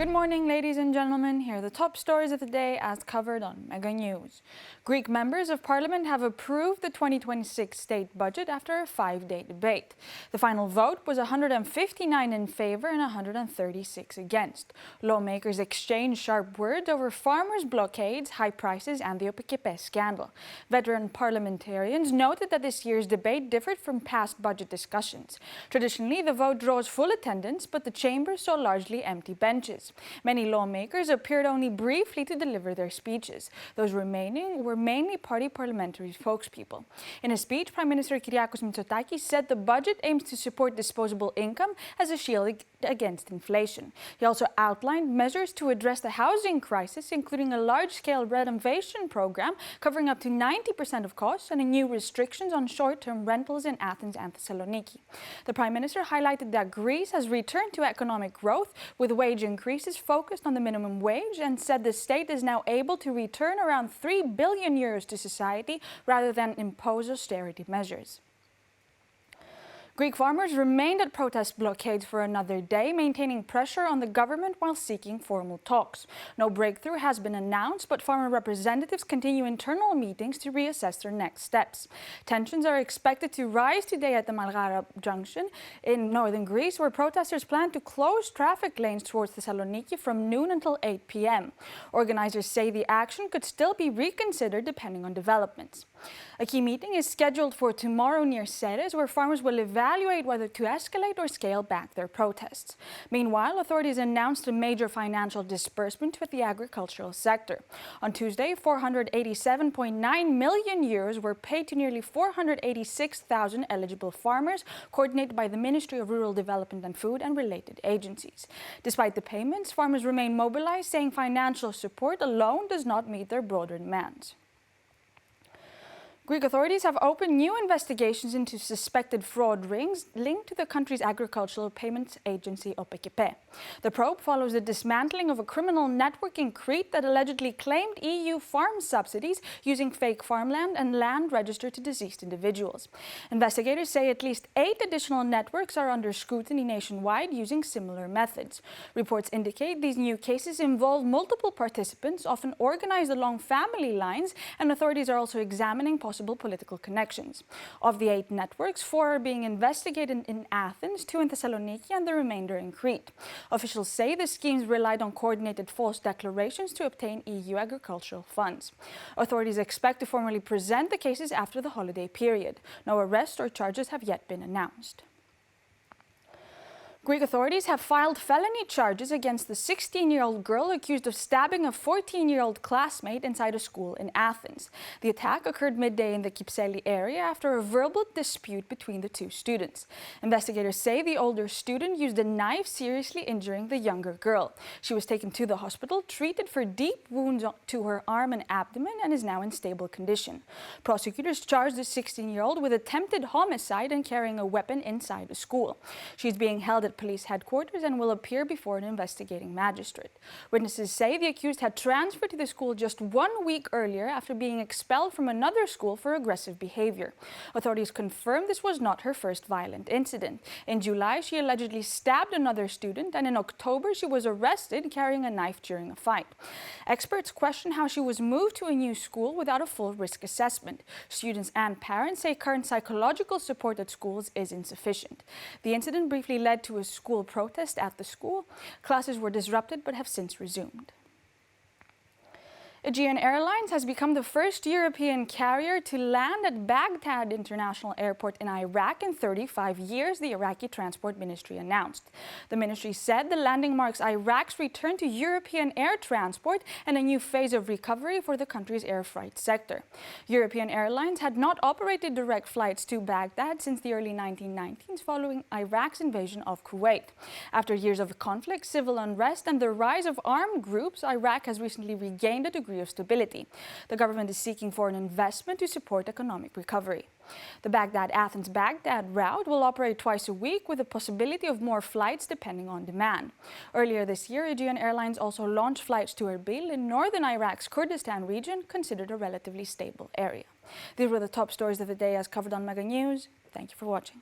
Good morning, ladies and gentlemen. Here are the top stories of the day as covered on Mega News. Greek members of parliament have approved the 2026 state budget after a 5-day debate. The final vote was 159 in favor and 136 against. Lawmakers exchanged sharp words over farmers' blockades, high prices, and the Aegean scandal. Veteran parliamentarians noted that this year's debate differed from past budget discussions. Traditionally, the vote draws full attendance, but the chamber saw largely empty benches. Many lawmakers appeared only briefly to deliver their speeches. Those remaining were mainly party parliamentary spokespeople. In a speech, Prime Minister Kyriakos Mitsotakis said the budget aims to support disposable income as a shield against inflation. He also outlined measures to address the housing crisis, including a large-scale renovation program covering up to 90% of costs and new restrictions on short-term rentals in Athens and Thessaloniki. The Prime Minister highlighted that Greece has returned to economic growth with wage increases focused on the minimum wage, and said the state is now able to return around 3 billion euros to society rather than impose austerity measures. Greek farmers remained at protest blockades for another day, maintaining pressure on the government while seeking formal talks. No breakthrough has been announced, but farmer representatives continue internal meetings to reassess their next steps. Tensions are expected to rise today at the Malgara junction in northern Greece, where protesters plan to close traffic lanes towards Thessaloniki from noon until 8 p.m. Organizers say the action could still be reconsidered depending on developments. A key meeting is scheduled for tomorrow near Ceres, where farmers will evaluate whether to escalate or scale back their protests. Meanwhile, authorities announced a major financial disbursement to the agricultural sector. On Tuesday, 487.9 million euros were paid to nearly 486,000 eligible farmers, coordinated by the Ministry of Rural Development and Food and related agencies. Despite the payments, farmers remain mobilized, saying financial support alone does not meet their broader demands. Greek authorities have opened new investigations into suspected fraud rings linked to the country's agricultural payments agency Aegean. The probe follows the dismantling of a criminal network in Crete that allegedly claimed EU farm subsidies using fake farmland and land registered to deceased individuals. Investigators say at least 8 additional networks are under scrutiny nationwide using similar methods. Reports indicate these new cases involve multiple participants, often organized along family lines, and authorities are also examining possible political connections. Of the 8 networks, 4 are being investigated in Athens, 2 in Thessaloniki, and the remainder in Crete. Officials say the schemes relied on coordinated false declarations to obtain EU agricultural funds. Authorities expect to formally present the cases after the holiday period. No arrests or charges have yet been announced. Greek authorities have filed felony charges against the 16-year-old girl accused of stabbing a 14-year-old classmate inside a school in Athens. The attack occurred midday in the Kypseli area after a verbal dispute between the 2 students. Investigators say the older student used a knife, seriously injuring the younger girl. She was taken to the hospital, treated for deep wounds to her arm and abdomen, and is now in stable condition. Prosecutors charged the 16-year-old with attempted homicide and carrying a weapon inside the school. She's being held at police headquarters and will appear before an investigating magistrate. Witnesses say the accused had transferred to the school just 1 week earlier after being expelled from another school for aggressive behavior. Authorities confirmed this was not her first violent incident. In July, she allegedly stabbed another student, and in October, she was arrested carrying a knife during a fight. Experts question how she was moved to a new school without a full risk assessment. Students and parents say current psychological support at schools is insufficient. The incident briefly led to a school protest at the school. Classes were disrupted but have since resumed. Aegean Airlines has become the first European carrier to land at Baghdad International Airport in Iraq in 35 years, the Iraqi Transport Ministry announced. The ministry said the landing marks Iraq's return to European air transport and a new phase of recovery for the country's air freight sector. European Airlines had not operated direct flights to Baghdad since the early 1990s following Iraq's invasion of Kuwait. After years of conflict, civil unrest, and the rise of armed groups, Iraq has recently regained a degree of stability. The government is seeking foreign investment to support economic recovery. The Baghdad-Athens-Baghdad route will operate twice a week with the possibility of more flights depending on demand. Earlier this year, Aegean Airlines also launched flights to Erbil in northern Iraq's Kurdistan region, considered a relatively stable area. These were the top stories of the day as covered on Mega News. Thank you for watching.